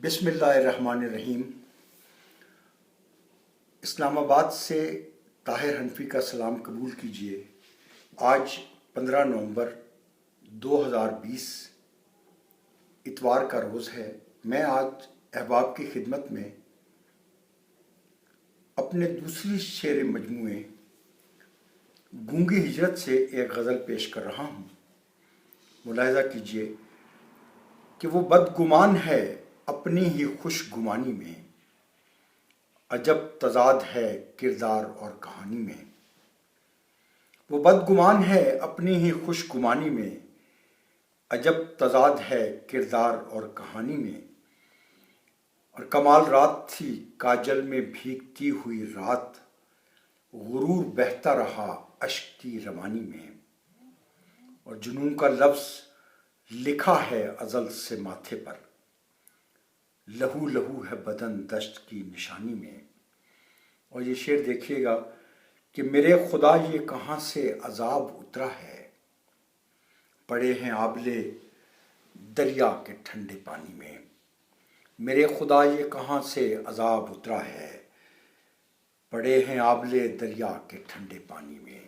بسم اللہ الرحمن الرحیم۔ اسلام آباد سے طاہر حنفی کا سلام قبول کیجیے۔ آج 15 نومبر 2020 اتوار کا روز ہے۔ میں آج احباب کی خدمت میں اپنے دوسری شعر مجموعے گونگی ہجرت سے ایک غزل پیش کر رہا ہوں۔ ملاحظہ کیجیے کہ وہ بدگمان ہے اپنی ہی خوش گمانی میں، عجب تضاد ہے کردار اور کہانی میں۔ وہ بدگمان ہے اپنی ہی خوش گمانی میں، عجب تضاد ہے کردار اور کہانی میں۔ اور کمال رات تھی کاجل میں بھیگتی ہوئی رات، غرور بہتا رہا اشک کی روانی میں۔ اور جنون کا لفظ لکھا ہے ازل سے ماتھے پر، لہو لہو ہے بدن دشت کی نشانی میں۔ اور یہ شعر دیکھیے گا کہ میرے خدا یہ کہاں سے عذاب اترا ہے، پڑے ہیں آبلے دریا کے ٹھنڈے پانی میں۔ میرے خدا یہ کہاں سے عذاب اترا ہے، پڑے ہیں آبلے دریا کے ٹھنڈے پانی میں۔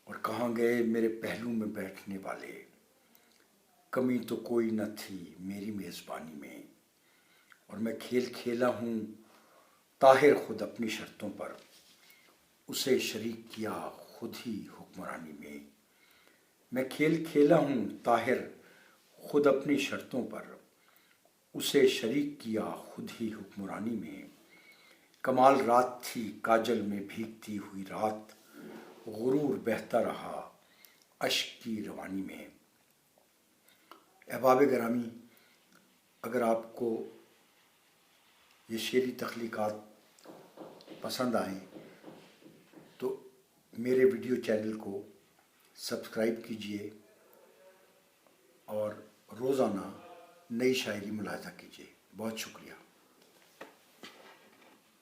اور کہاں گئے میرے پہلو میں بیٹھنے والے، کمی تو کوئی نہ تھی میری میزبانی میں۔ اور میں کھیل کھیلا ہوں طاہر خود اپنی شرطوں پر، اسے شریک کیا خود ہی حکمرانی میں۔ میں کھیل کھیلا ہوں طاہر خود اپنی شرطوں پر، اسے شریک کیا خود ہی حکمرانی میں۔ کمال رات تھی کاجل میں بھیگتی ہوئی رات، غرور بہتا رہا اشک کی روانی میں۔ احباب گرامی، اگر آپ کو یہ شعری تخلیقات پسند آئیں تو میرے ویڈیو چینل کو سبسکرائب کیجیے اور روزانہ نئی شاعری ملاحظہ کیجیے۔ بہت شکریہ۔